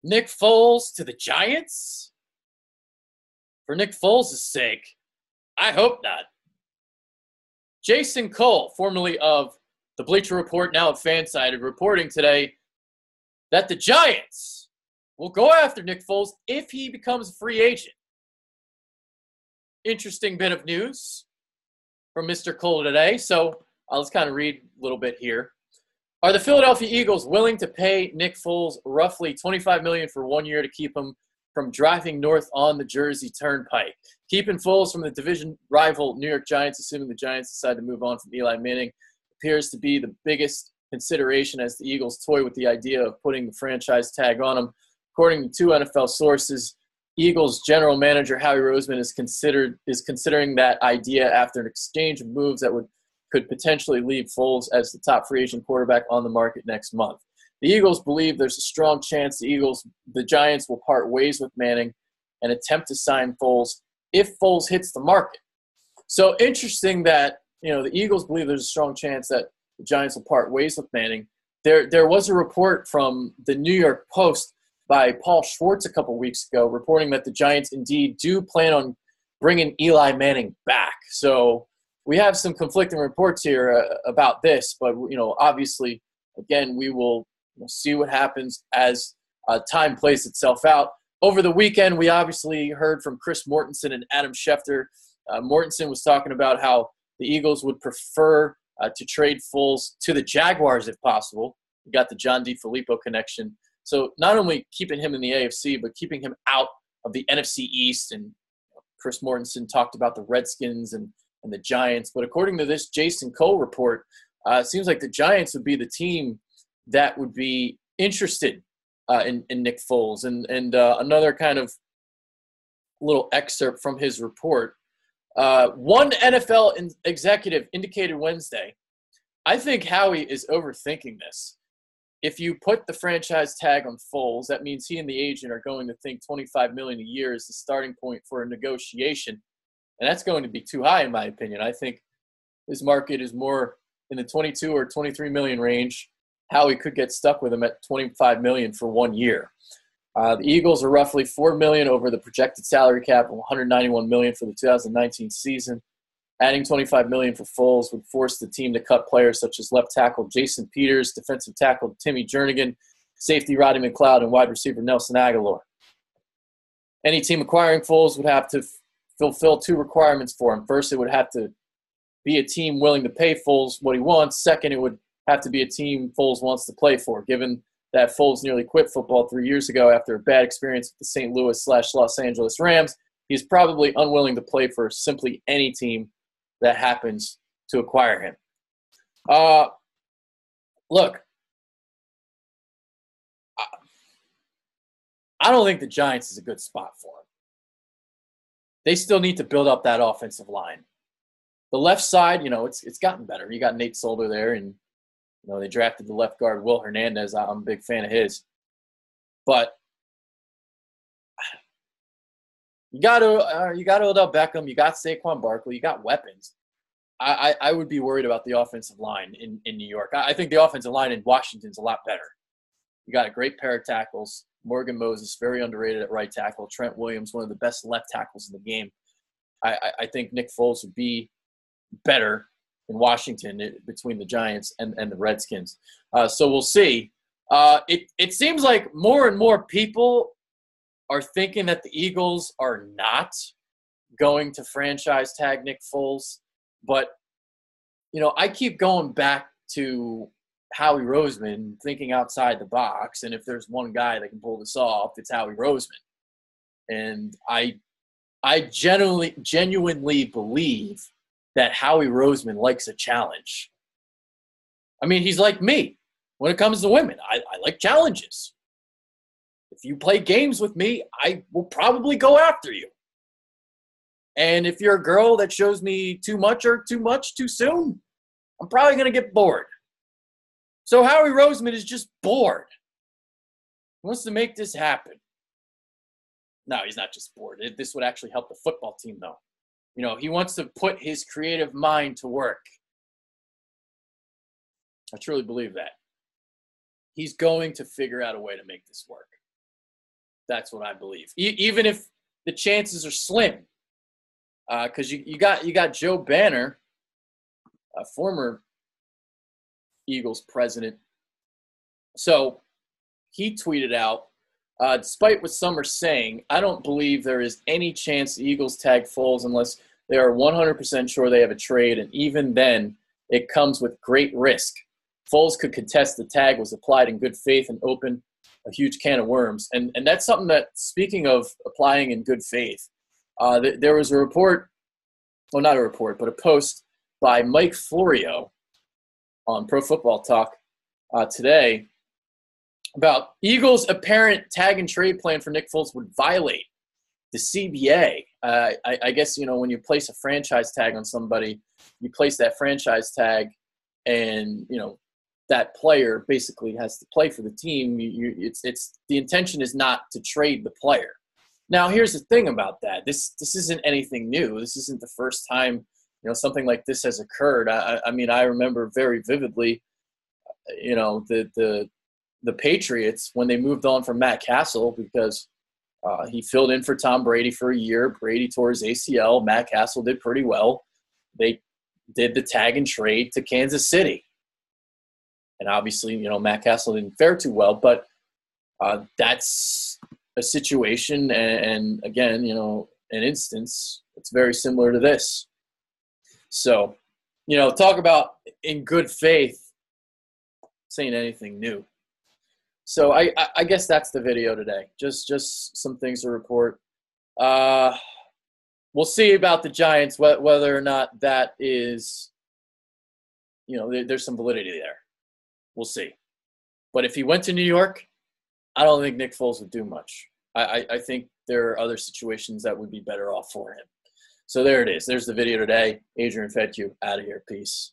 Nick Foles to the Giants? For Nick Foles' sake, I hope not. Jason Cole, formerly of the Bleacher Report, now at Fansided, reporting today that the Giants will go after Nick Foles if he becomes a free agent. Interesting bit of news from Mr. Cole today. So let's kind of read a little bit here. Are the Philadelphia Eagles willing to pay Nick Foles roughly $25 million for 1 year to keep him from driving north on the Jersey Turnpike? Keeping Foles from the division rival New York Giants, assuming the Giants decide to move on from Eli Manning, appears to be the biggest consideration as the Eagles toy with the idea of putting the franchise tag on him. According to two NFL sources, Eagles general manager Howie Roseman is considering that idea after an exchange of moves that could potentially leave Foles as the top free agent quarterback on the market next month. The Eagles believe there's a strong chance the Giants will part ways with Manning and attempt to sign Foles if Foles hits the market. So interesting that, the Eagles believe there's a strong chance that the Giants will part ways with Manning. There was a report from the New York Post by Paul Schwartz a couple weeks ago reporting that the Giants indeed do plan on bringing Eli Manning back. So we have some conflicting reports here about this, but, obviously, again, we will see what happens as time plays itself out. Over the weekend, we obviously heard from Chris Mortensen and Adam Schefter. Mortensen was talking about how the Eagles would prefer to trade Foles to the Jaguars if possible. You got the John DeFilippo connection. So not only keeping him in the AFC, but keeping him out of the NFC East. And Chris Mortensen talked about the Redskins and the Giants. But according to this Jason Cole report, it seems like the Giants would be the team that would be interested in Nick Foles. And another kind of little excerpt from his report. One NFL executive indicated Wednesday, I think Howie is overthinking this. If you put the franchise tag on Foles, that means he and the agent are going to think $25 million a year is the starting point for a negotiation. And that's going to be too high, in my opinion. I think his market is more in the 22 or 23 million range. Howie could get stuck with him at $25 million for 1 year. The Eagles are roughly $4 million over the projected salary cap of $191 million for the 2019 season. Adding $25 million for Foles would force the team to cut players such as left tackle Jason Peters, defensive tackle Timmy Jernigan, safety Roddy McLeod, and wide receiver Nelson Aguilar. Any team acquiring Foles would have to fulfill two requirements for him. First, it would have to be a team willing to pay Foles what he wants. Second, it would have to be a team Foles wants to play for. Given that Foles nearly quit football 3 years ago after a bad experience with the St. Louis/Los Angeles Rams, he's probably unwilling to play for simply any team that happens to acquire him. Look, I don't think the Giants is a good spot for him. They still need to build up that offensive line. The left side, it's gotten better. You got Nate Solder there, and they drafted the left guard Will Hernandez. I'm a big fan of his, but you got Odell Beckham, you got Saquon Barkley, you got weapons. I would be worried about the offensive line in New York. I think the offensive line in Washington's a lot better. You got a great pair of tackles. Morgan Moses, very underrated at right tackle. Trent Williams, one of the best left tackles in the game. I think Nick Foles would be better in Washington between the Giants and the Redskins. So we'll see. It seems like more and more people are thinking that the Eagles are not going to franchise tag Nick Foles. But, I keep going back to Howie Roseman thinking outside the box. And if there's one guy that can pull this off, it's Howie Roseman. And I genuinely believe that Howie Roseman likes a challenge. I mean, he's like me when it comes to women. I like challenges. If you play games with me, I will probably go after you. And if you're a girl that shows me too much too soon, I'm probably going to get bored. So Howie Roseman is just bored. He wants to make this happen. No, he's not just bored. This would actually help the football team, though. He wants to put his creative mind to work. I truly believe that. He's going to figure out a way to make this work. That's what I believe. Even if the chances are slim, because you got Joe Banner, a former Eagles president. So he tweeted out, despite what some are saying, I don't believe there is any chance the Eagles tag Foles unless they are 100% sure they have a trade, and even then, it comes with great risk. Foles could contest the tag was applied in good faith and open a huge can of worms. And that's something that, speaking of applying in good faith, there was a report, well, not a report, but a post by Mike Florio on Pro Football Talk today about Eagles' apparent tag and trade plan for Nick Foles would violate the CBA. I guess, when you place a franchise tag on somebody, you place that franchise tag and, that player basically has to play for the team. It's the intention is not to trade the player. Now, here's the thing about that. This isn't anything new. This isn't the first time, something like this has occurred. I mean, I remember very vividly, the Patriots, when they moved on from Matt Castle because he filled in for Tom Brady for a year. Brady tore his ACL. Matt Castle did pretty well. They did the tag and trade to Kansas City. And obviously, Matt Castle didn't fare too well, but that's a situation. And again, an instance, it's very similar to this. So, talk about in good faith, saying anything new. So I guess that's the video today. Just some things to report. We'll see about the Giants, whether or not that is, there's some validity there. We'll see. But if he went to New York, I don't think Nick Foles would do much. I think there are other situations that would be better off for him. So there it is. There's the video today. Adrian Fedkiw out of here. Peace.